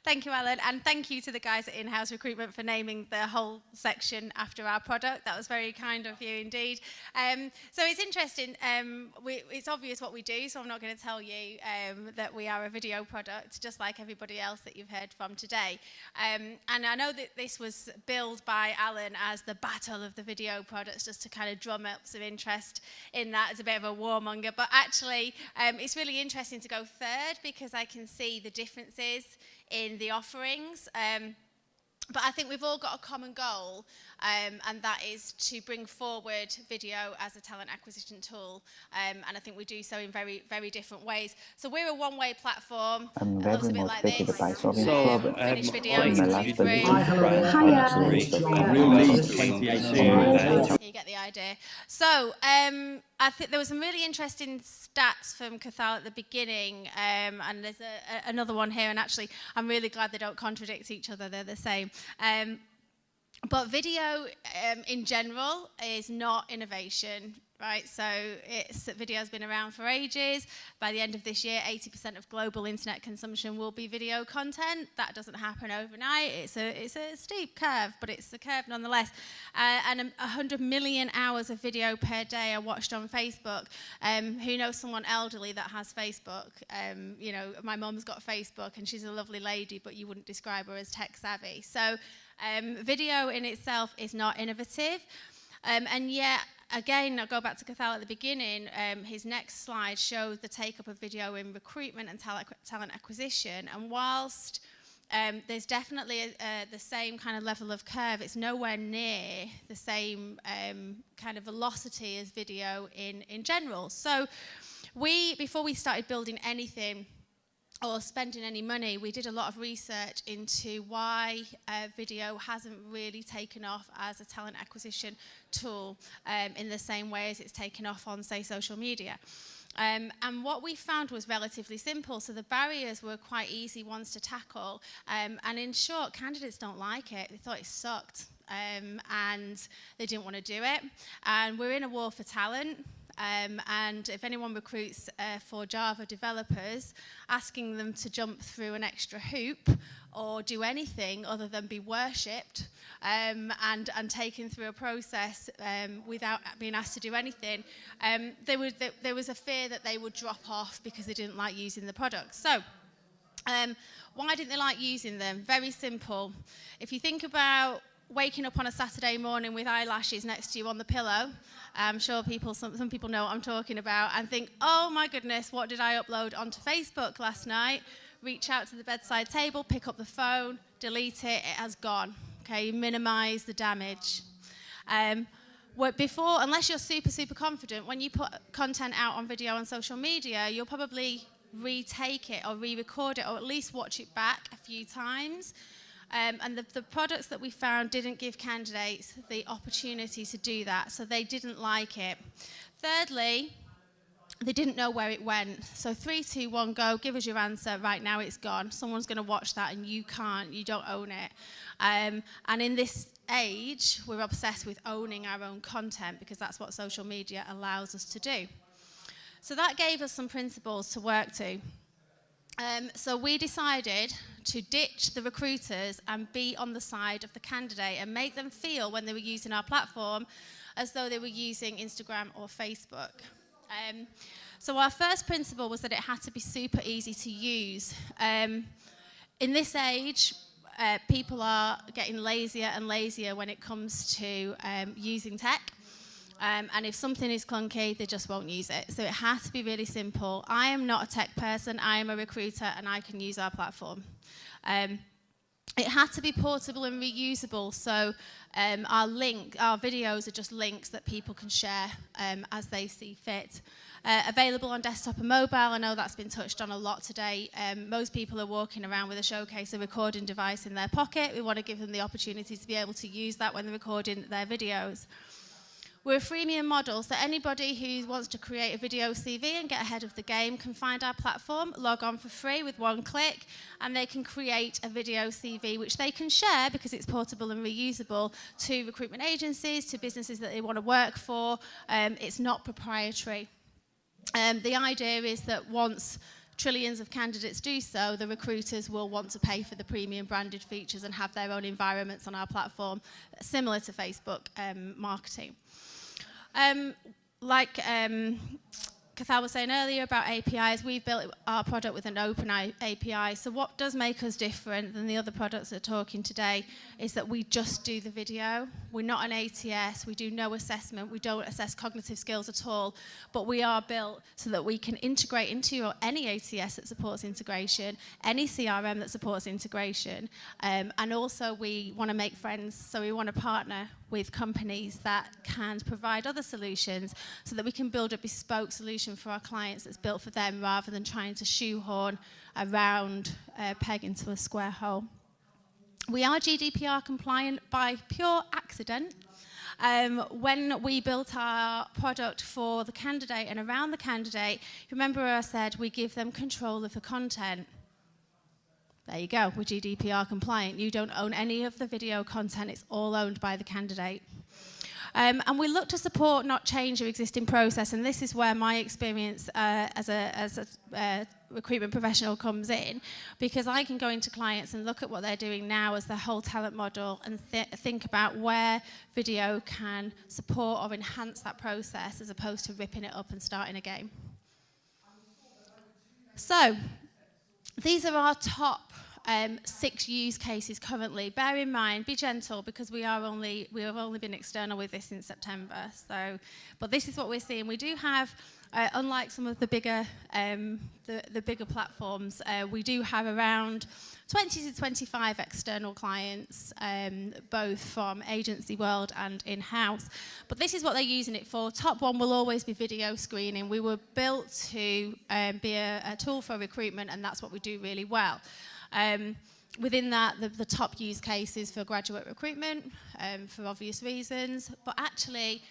Thank you, Alan, and thank you to the guys at In-House Recruitment for naming the whole section after our product. That was very kind of you indeed. So it's interesting, it's obvious what we do, so I'm not going to tell you that we are a video product, just like everybody else that you've heard from today. And I know that this was billed by Alan as the battle of the video products, just to kind of drum up some interest in that as a bit of a warmonger, but actually it's really interesting to go third because I can see the differences in the offerings, but I think we've all got a common goal, and that is to bring forward video as a talent acquisition tool, and I think we do so in very, very different ways. So we're a one-way platform. I'm It very looks a bit like this. Finish videos, move through. You get the idea. So I think there was some really interesting stats from Cathal at the beginning, and there's another one here, and actually I'm really glad they don't contradict each other, they're the same. But video in general is not innovation, right? So video has been around for ages. By the end of this year, 80% of global internet consumption will be video content. That doesn't happen overnight. It's a steep curve, but it's a curve nonetheless. And 100 million hours of video per day are watched on Facebook. Who knows someone elderly that has Facebook? You know, my mum's got Facebook, and she's a lovely lady, but you wouldn't describe her as tech savvy. So video in itself is not innovative. And yet, again, I'll go back to Cathal at the beginning. His next slide shows the take-up of video in recruitment and talent acquisition. And whilst there's definitely the same kind of level of curve, it's nowhere near the same kind of velocity as video in general. So before we started building anything or spending any money, we did a lot of research into why video hasn't really taken off as a talent acquisition tool in the same way as it's taken off on, say, social media. And what we found was relatively simple. So the barriers were quite easy ones to tackle. And in short, candidates don't like it. They thought it sucked. And they didn't want to do it. And we're in a war for talent. And if anyone recruits for Java developers, asking them to jump through an extra hoop or do anything other than be worshipped and taken through a process without being asked to do anything, there was a fear that they would drop off because they didn't like using the product. So why didn't they like using them? Very simple. If you think about waking up on a Saturday morning with eyelashes next to you on the pillow, I'm sure some people know what I'm talking about, and think, oh my goodness, what did I upload onto Facebook last night? Reach out to the bedside table, pick up the phone, delete it, it has gone. Okay, minimize the damage. Unless you're super, super confident, when you put content out on video on social media, you'll probably retake it or re-record it or at least watch it back a few times. And the products that we found didn't give candidates the opportunity to do that, so they didn't like it. Thirdly, they didn't know where it went. So 3, 2, 1, go, give us your answer. Right now it's gone. Someone's going to watch that and you can't, you don't own it. And in this age, we're obsessed with owning our own content because that's what social media allows us to do. So that gave us some principles to work to. So we decided to ditch the recruiters and be on the side of the candidate and make them feel when they were using our platform as though they were using Instagram or Facebook. So our first principle was that it had to be super easy to use. In this age, people are getting lazier and lazier when it comes to using tech. And if something is clunky, they just won't use it. So it has to be really simple. I am not a tech person, I am a recruiter, and I can use our platform. It had to be portable and reusable, so our videos are just links that people can share as they see fit. Available on desktop and mobile. I know that's been touched on a lot today. Most people are walking around with a showcase, a recording device in their pocket. We want to give them the opportunity to be able to use that when they're recording their videos. We're a freemium model, so anybody who wants to create a video CV and get ahead of the game can find our platform, log on for free with one click, and they can create a video CV which they can share because it's portable and reusable to recruitment agencies, to businesses that they want to work for. It's not proprietary. The idea is that once trillions of candidates do so, the recruiters will want to pay for the premium branded features and have their own environments on our platform, similar to Facebook marketing. Like Cathal was saying earlier about APIs, we've built our product with an open API. So what does make us different than the other products that are talking today is that we just do the video. We're not an ATS, we do no assessment, we don't assess cognitive skills at all, but we are built so that we can integrate into any ATS that supports integration, any CRM that supports integration, and also we want to make friends, so we want to partner with companies that can provide other solutions so that we can build a bespoke solution for our clients that's built for them rather than trying to shoehorn a round peg into a square hole. We are GDPR compliant by pure accident. When we built our product for the candidate and around the candidate, remember I said we give them control of the content. There you go, we're GDPR compliant. You don't own any of the video content, it's all owned by the candidate. And we look to support, not change your existing process, and this is where my experience as a recruitment professional comes in, because I can go into clients and look at what they're doing now as their whole talent model and think about where video can support or enhance that process as opposed to ripping it up and starting again. So, these are our top 6 use cases currently. Bear in mind, be gentle, because we have only been external with this since September. So, but this is what we're seeing. We do have, unlike some of the bigger platforms, we do have around 20 to 25 external clients, both from agency world and in-house. But this is what they're using it for. Top one will always be video screening. We were built to be a tool for recruitment, and that's what we do really well. Within that, the top use cases for graduate recruitment, for obvious reasons, but actually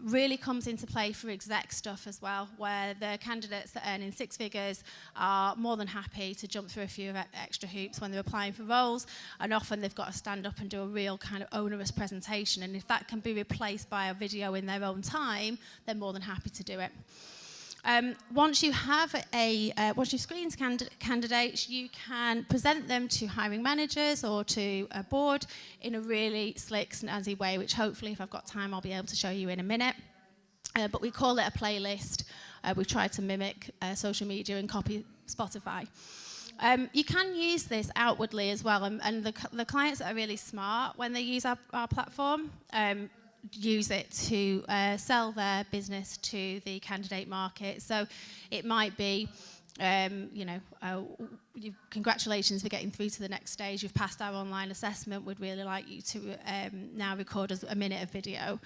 really comes into play for exec stuff as well, where the candidates that earn in 6 figures are more than happy to jump through a few extra hoops when they're applying for roles, and often they've got to stand up and do a real kind of onerous presentation, and if that can be replaced by a video in their own time, they're more than happy to do it. Once you've screened candidates, you can present them to hiring managers or to a board in a really slick, snazzy way, which hopefully, if I've got time, I'll be able to show you in a minute. But we call it a playlist. We've tried to mimic social media and copy Spotify. You can use this outwardly as well, and the clients that are really smart, when they use our platform, use it to sell their business to the candidate market. So it might be, congratulations for getting through to the next stage. You've passed our online assessment. We'd really like you to now record us a minute of video.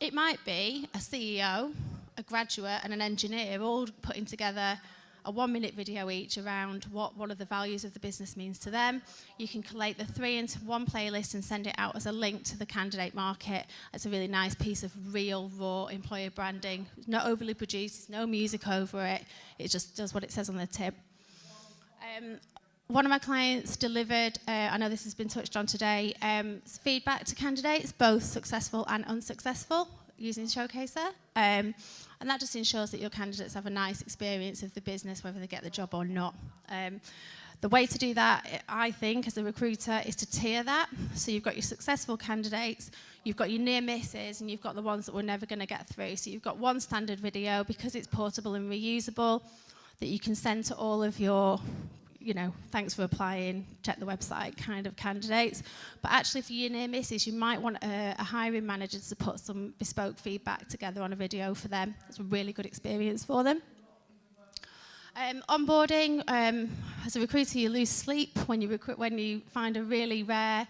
It might be a CEO, a graduate, and an engineer all putting together a 1-minute video each around what one of the values of the business means to them. You can collate the 3 into one playlist and send it out as a link to the candidate market. It's a really nice piece of real, raw employer branding. It's not overly produced, there's no music over it. It just does what it says on the tip. One of my clients delivered, I know this has been touched on today, feedback to candidates, both successful and unsuccessful, using Showcaser. And that just ensures that your candidates have a nice experience of the business, whether they get the job or not. The way to do that, I think, as a recruiter, is to tier that. So you've got your successful candidates, you've got your near misses, and you've got the ones that we're never going to get through. So you've got one standard video, because it's portable and reusable, that you can send to all of your, thanks for applying, check the website kind of candidates. But actually, for your near misses, you might want a hiring manager to put some bespoke feedback together on a video for them. It's a really good experience for them. Onboarding, as a recruiter, you lose sleep when you find a really rare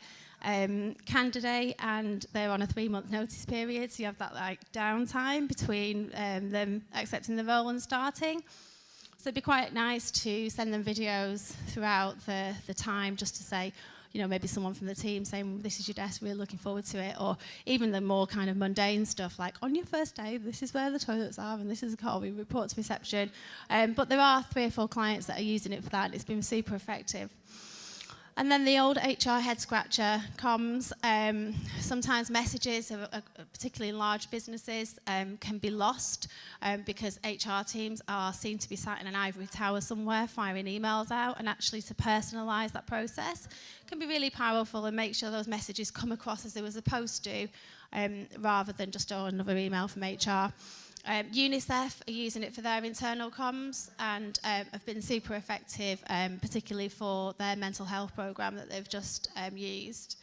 candidate and they're on a 3-month notice period. So you have that downtime between them accepting the role and starting. So it'd be quite nice to send them videos throughout the time, just to say, maybe someone from the team saying, this is your desk, we're looking forward to it, or even the more kind of mundane stuff, like on your first day, this is where the toilets are, and this is how we report to reception. But there are 3 or 4 clients that are using it for that, and it's been super effective. And then the old HR head scratcher comms. Sometimes messages, particularly in large businesses, can be lost because HR teams are seen to be sat in an ivory tower somewhere firing emails out, and actually to personalise that process can be really powerful and make sure those messages come across as they were supposed to, rather than just another email from HR. UNICEF are using it for their internal comms and have been super effective, particularly for their mental health program that they've just used.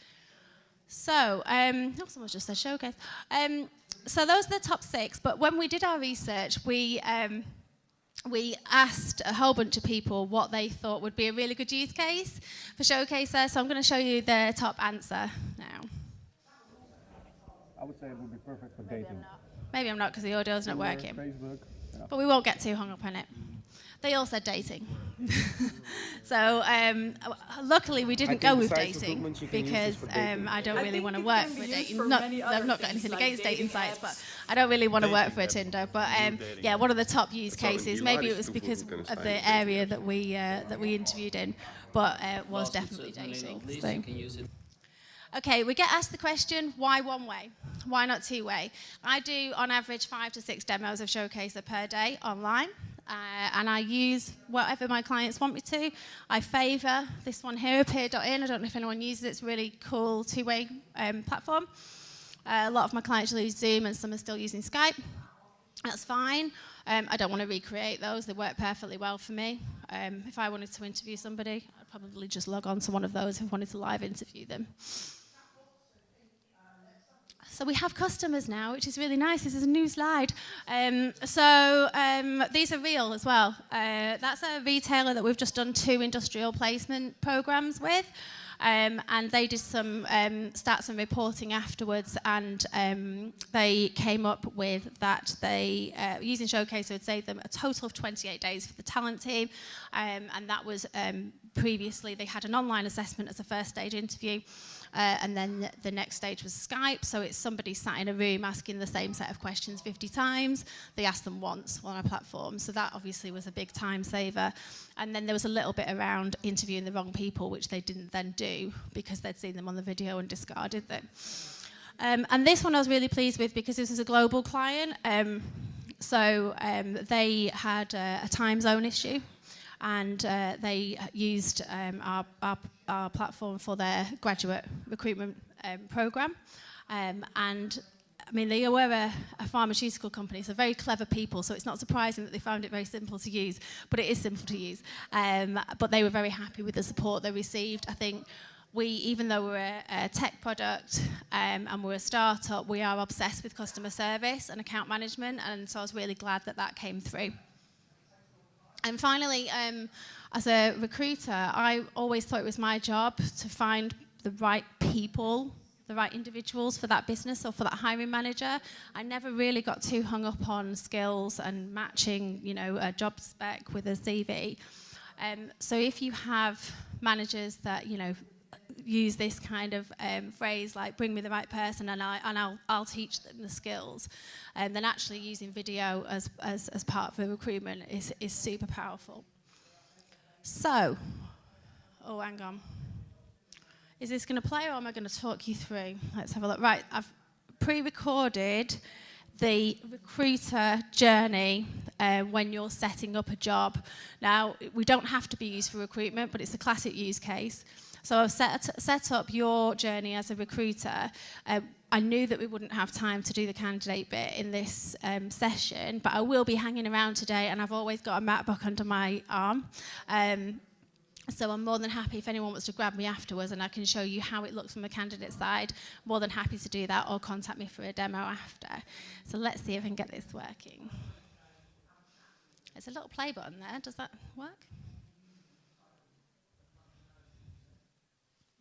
So, someone's just said showcase. So those are the top 6, but when we did our research, we asked a whole bunch of people what they thought would be a really good use case for Showcaser, so I'm going to show you their top answer now. I would say it would be perfect for dating. Maybe I'm not because the audio's not working. Facebook, yeah. But we won't get too hung up on it. They all said dating. So luckily we didn't go with dating because I don't really want to work for dating. I've not got anything against dating sites, but I don't really want to work for a Tinder. But yeah, one of the top use cases, maybe it was because of the area that we interviewed in, but was definitely dating. So. Okay, we get asked the question, why one way? Why not two way? I do, on average, 5 to 6 demos of Showcaser per day online, and I use whatever my clients want me to. I favour this one here, Appear.in. I don't know if anyone uses it. It's a really cool two-way platform. A lot of my clients use Zoom, and some are still using Skype. That's fine. I don't want to recreate those. They work perfectly well for me. If I wanted to interview somebody, I'd probably just log on to one of those if I wanted to live interview them. So we have customers now, which is really nice. This is a new slide. These are real as well. That's a retailer that we've just done 2 industrial placement programs with. And they did some stats and reporting afterwards, and they came up with that they, using Showcase, would save them a total of 28 days for the talent team. And that was previously, they had an online assessment as a first stage interview. And then the next stage was Skype, so it's somebody sat in a room asking the same set of questions 50 times. They asked them once on our platform, so that obviously was a big time saver. And then there was a little bit around interviewing the wrong people, which they didn't then do because they'd seen them on the video and discarded them. And this one I was really pleased with because this is a global client. They had a time zone issue, and they used our platform for their graduate recruitment program. And I mean, they were a pharmaceutical company, so very clever people, so it's not surprising that they found it very simple to use, but it is simple to use. But they were very happy with the support they received. I think even though we're a tech product and we're a startup, we are obsessed with customer service and account management, and so I was really glad that that came through. And finally, as a recruiter, I always thought it was my job to find the right people, the right individuals for that business or for that hiring manager. I never really got too hung up on skills and matching, a job spec with a CV. So if you have managers that, use this kind of phrase like "bring me the right person" and I'll teach them the skills, then actually using video as part of the recruitment is super powerful. So, hang on. Is this going to play, or am I going to talk you through? Let's have a look. Right, I've pre-recorded the recruiter journey when you're setting up a job. Now, we don't have to be used for recruitment, but it's a classic use case. So I've set up your journey as a recruiter. I knew that we wouldn't have time to do the candidate bit in this session, but I will be hanging around today, and I've always got a MacBook under my arm. So I'm more than happy if anyone wants to grab me afterwards and I can show you how it looks from the candidate side. More than happy to do that, or contact me for a demo after. So let's see if I can get this working. There's a little play button there. Does that work?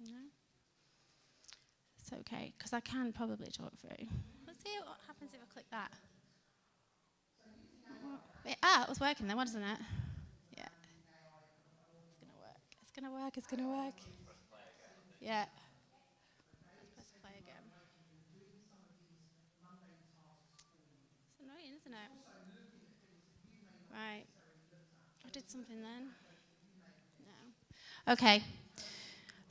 No? It's okay, because I can probably talk through. Let's see what happens if I click that. It was working then, wasn't it? Yeah. It's going to work. Yeah. Let's press play again. It's annoying, isn't it? Right. I did something then. No. Okay.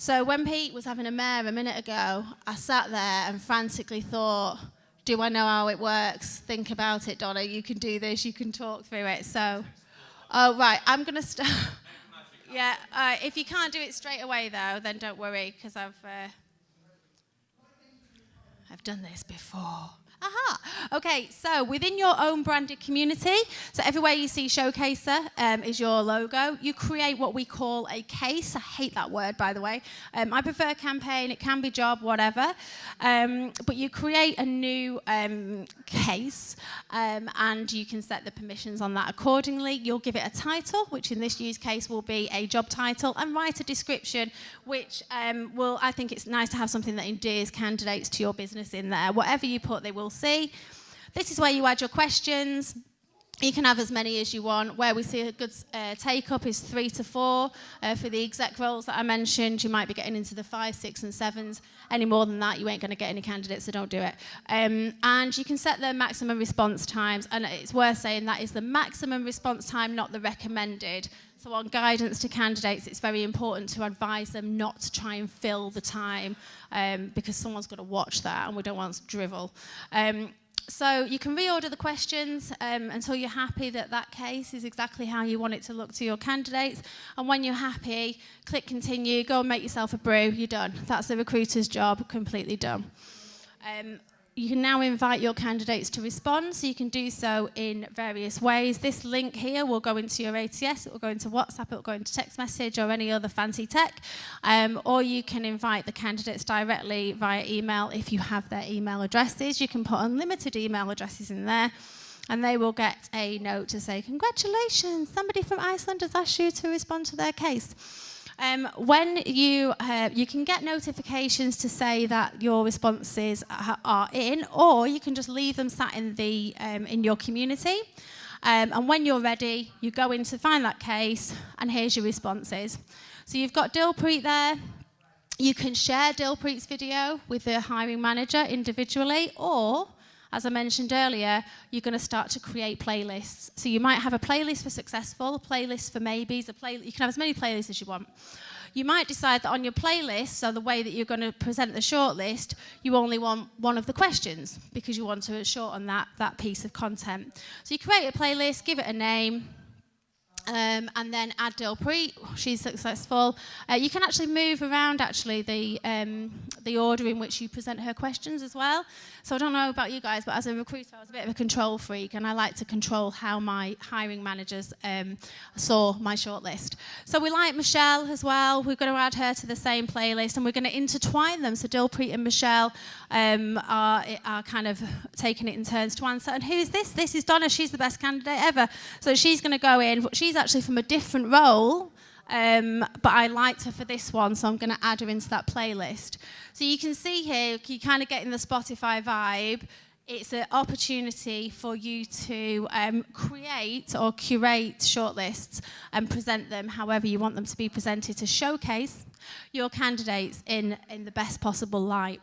So when Pete was having a mare a minute ago, I sat there and frantically thought, do I know how it works? Think about it, Donna. You can do this. You can talk through it. So, oh, right. I'm going to start. Yeah. If you can't do it straight away, though, then don't worry, because I've done this before. Aha. Okay, so within your own branded community, so everywhere you see Showcaser is your logo. You create what we call a case. I hate that word, by the way. I prefer campaign. It can be job, whatever. But you create a new case, and you can set the permissions on that accordingly. You'll give it a title, which in this use case will be a job title, and write a description, which I think it's nice to have something that endears candidates to your business in there. Whatever you put, they will see. This is where you add your questions. You can have as many as you want. Where we see a good take-up is 3 to 4. For the exec roles that I mentioned, you might be getting into the 5, 6, and 7s. Any more than that, you ain't going to get any candidates, so don't do it. And you can set the maximum response times, and it's worth saying that is the maximum response time, not the recommended. So on guidance to candidates, it's very important to advise them not to try and fill the time because someone's got to watch that, and we don't want drivel. So you can reorder the questions until you're happy that that case is exactly how you want it to look to your candidates. And when you're happy, click continue, go and make yourself a brew, you're done. That's the recruiter's job, completely done. You can now invite your candidates to respond, so you can do so in various ways. This link here will go into your ATS, it will go into WhatsApp, it will go into text message or any other fancy tech, or you can invite the candidates directly via email if you have their email addresses. You can put unlimited email addresses in there, and they will get a note to say, congratulations, somebody from Iceland has asked you to respond to their case. When you can get notifications to say that your responses are in, or you can just leave them sat in your community. And when you're ready, you go in to find that case, and here's your responses. So you've got Dilpreet there. You can share Dilpreet's video with the hiring manager individually, or, as I mentioned earlier, you're going to start to create playlists. So you might have a playlist for successful, a playlist for maybes, you can have as many playlists as you want. You might decide that on your playlist, so the way that you're going to present the shortlist, you only want one of the questions because you want to shorten that piece of content. So you create a playlist, give it a name, and then add Dilpreet. She's successful. You can actually move around the order in which you present her questions as well. So I don't know about you guys, but as a recruiter, I was a bit of a control freak, and I like to control how my hiring managers saw my shortlist. So we like Michelle as well. We're going to add her to the same playlist, and we're going to intertwine them. So Dilpreet and Michelle are kind of taking it in turns to answer. And who is this? This is Donna. She's the best candidate ever. So she's going to go in. She's actually from a different role, but I liked her for this one, so I'm going to add her into that playlist. So you can see here, you're kind of getting the Spotify vibe. It's an opportunity for you to create or curate shortlists and present them however you want them to be presented, to showcase your candidates in the best possible light.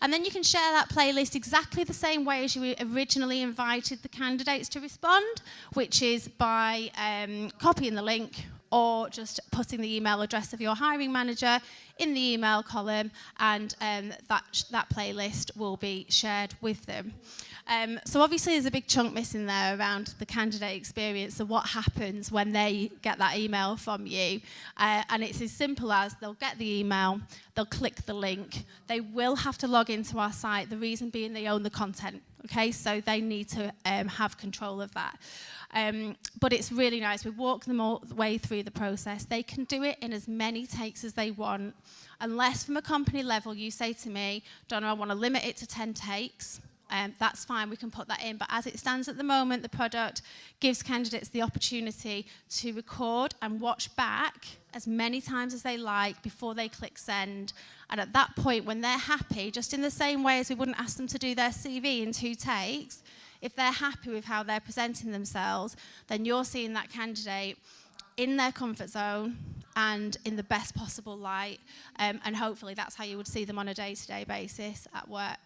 And then you can share that playlist exactly the same way as you originally invited the candidates to respond, which is by copying the link or just putting the email address of your hiring manager in the email column, and that playlist will be shared with them. So obviously there's a big chunk missing there around the candidate experience and what happens when they get that email from you. And it's as simple as they'll get the email, they'll click the link, they will have to log into our site, the reason being they own the content. Okay, so they need to have control of that. But it's really nice. We walk them all the way through the process. They can do it in as many takes as they want, unless from a company level you say to me, Donna, I want to limit it to 10 takes. That's fine, we can put that in. But as it stands at the moment, the product gives candidates the opportunity to record and watch back as many times as they like before they click send. And at that point, when they're happy, just in the same way as we wouldn't ask them to do their CV in 2 takes, if they're happy with how they're presenting themselves, then you're seeing that candidate in their comfort zone and in the best possible light. And hopefully that's how you would see them on a day-to-day basis at work.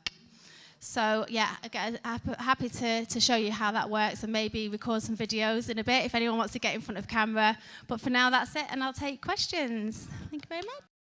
So yeah, again, happy to show you how that works and maybe record some videos in a bit if anyone wants to get in front of camera. But for now, that's it, and I'll take questions. Thank you very much.